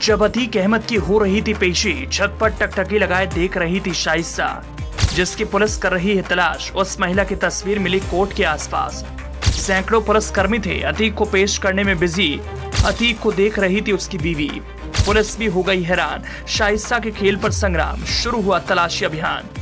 जब अतीक अहमद की हो रही थी पेशी, छत पर टकटकी लगाए देख रही थी शाइस्ता, जिसकी पुलिस कर रही है तलाश। उस महिला की तस्वीर मिली कोर्ट के आसपास। सैकड़ों पुलिसकर्मी थे अतीक को पेश करने में बिजी। अतीक को देख रही थी उसकी बीवी। पुलिस भी हो गई हैरान। शाइस्ता के खेल पर संग्राम। शुरू हुआ तलाशी अभियान,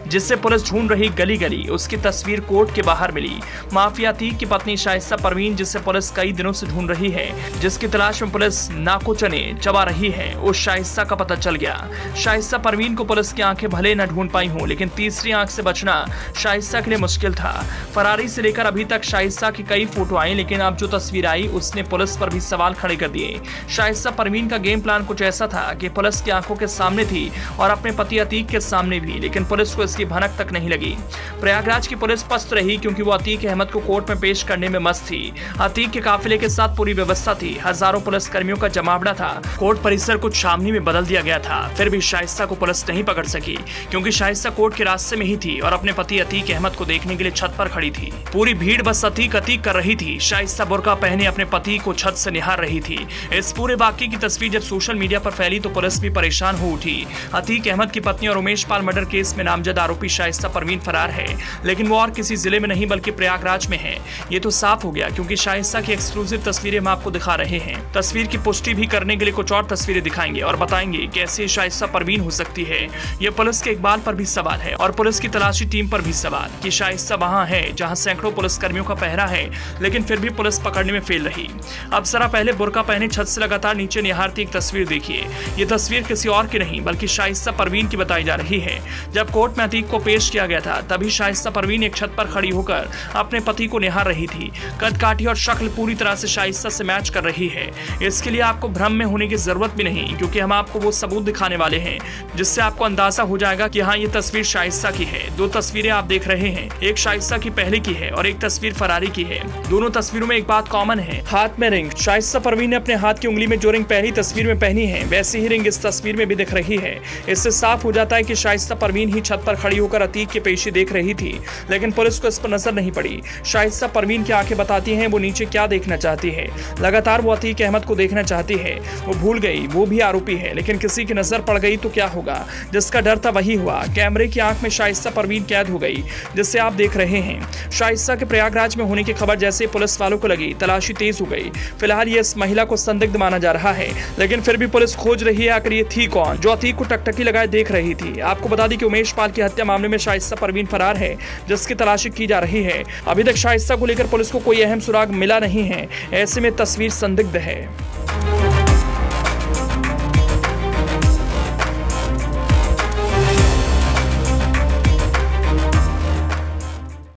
जिससे पुलिस ढूंढ रही गली गली। उसकी तस्वीर कोर्ट के बाहर मिली। माफिया अतीक की पत्नी शाइस्ता परवीन, जिसे पुलिस कई दिनों से ढूंढ रही है, जिसकी तलाश में पुलिस नाको चने चबा रही है, उस शाइस्ता का पता चल गया। शाइस्ता परवीन को पुलिस की आंखें भले न ढूंढ पाई हों, लेकिन तीसरी आंख से बचना शाइस्ता के लिए मुश्किल था। फरारी से लेकर अभी तक शाइस्ता की कई फोटो आई, लेकिन अब जो तस्वीर आई उसने पुलिस पर भी सवाल खड़े कर दिए। शाइस्ता परवीन का गेम प्लान कुछ ऐसा था कि पुलिस की आंखों के सामने थी और अपने पति अतीक के सामने भी, लेकिन पुलिस को इसकी भनक तक नहीं लगी। प्रयागराज की पुलिस पस्त रही क्योंकि वो अतीक अहमद को कोर्ट में पेश करने में मस्त थी। अतीक के काफिले के साथ पूरी व्यवस्था थी। हजारों पुलिसकर्मियों का जमावड़ा था। कोर्ट परिसर को छावनी में बदल दिया गया था। फिर भी शाइस्ता को पुलिस नहीं पकड़ सकी क्योंकि शाइस्ता कोर्ट के रास्ते में ही थी और अपने पति अतीक अहमद को देखने के लिए छत पर खड़ी थी। पूरी भीड़ बस अतीक अतीक कर रही थी। शाइस्ता बुर्का पहने अपने पति को छत से निहार रही थी। इस पूरे वाकये की तस्वीर जब सोशल मीडिया पर फैली तो पुलिस भी परेशान हो उठी। अतीक अहमद की पत्नी और उमेश पाल मर्डर केस में नामजद आरोपी शाइस्ता परवीन फरार है, लेकिन वो और किसी जिले में नहीं बल्कि प्रयागराज में है। ये तो साफ हो गया क्योंकि शाइस्ता की एक्सक्लूसिव तस्वीरें हम आपको दिखा रहे हैं। तस्वीर की पुष्टि भी करने के लिए कुछ और तस्वीरें दिखाएंगे और बताएंगे कैसे शाइस्ता परवीन हो सकती है। ये पुलिस के इकबाल पर भी सवाल है और पुलिस की तलाशी टीम पर भी सवाल कि शाइस्ता वहां है जहां सैकड़ों पुलिसकर्मियों का पहरा है, लेकिन फिर भी पुलिस पकड़ने में फेल रही। अब जरा पहले बुर्का पहने छत से लगातार नीचे निहारती एक तस्वीर देखिए। ये तस्वीर किसी और की नहीं बल्कि शाइस्ता परवीन की बताई जा रही है। जब कोर्ट में अतीक को पेश किया गया था तभी शाइस्ता परवीन एक छत पर खड़ी होकर अपने पति को निहार रही थी। कद काठी और शक्ल पूरी तरह से शाइस्ता से मैच कर रही है। इसके लिए आपको भ्रम में होने की जरूरत भी नहीं क्योंकि हम आपको वो सबूत दिखाने वाले हैं जिससे आपको अंदाजा हो जाएगा कि हाँ, ये तस्वीर शाइस्ता की है। दो तस्वीरें आप देख रहे हैं, एक शाइस्ता की पहले की है और एक तस्वीर फरारी की है। दोनों तस्वीरों में एक बात कॉमन है, हाथ में रिंग। शाइस्ता परवीन ने अपने हाथ की उंगली में जो रिंग पहली तस्वीर में पहनी है वैसी ही रिंग इस तस्वीर में भी दिख रही है। इससे साफ हो जाता है कि शाइस्ता परवीन ही छत पर खड़ी होकर अतीक की पेशी देख रही थी, लेकिन पुलिस को इस पर नजर नहीं पड़ी। शाइस्ता परवीन की आंखें बताती हैं वो नीचे क्या देखना चाहती है। लगातार वो अतीक अहमद को देखना चाहती है। वो भूल गई वो भी आरोपी है, लेकिन किसी की नजर पड़ गई तो क्या होगा। जिसका डर था वही हुआ। कैमरे की आंख में शाइस्ता परवीन कैद हो गई, जिससे आप देख रहे हैं। शाइस्ता के प्रयागराज में होने की खबर जैसे पुलिस वालों को लगी, तलाशी तेज हो गई। फिलहाल ये इस महिला को संदिग्ध माना जा रहा है, लेकिन फिर भी पुलिस खोज रही है आखिर ये थी कौन जो अतीक को टकटकी लगाए देख रही थी। आपको बता दी कि उमेश पाल की हत्या मामले में शाइस्ता परवीन फरार है, जिसकी तलाशी की जा रही है। अभी तक शाइस्ता को लेकर पुलिस को कोई अहम सुराग मिला नहीं है। ऐसे में तस्वीर संदिग्ध है।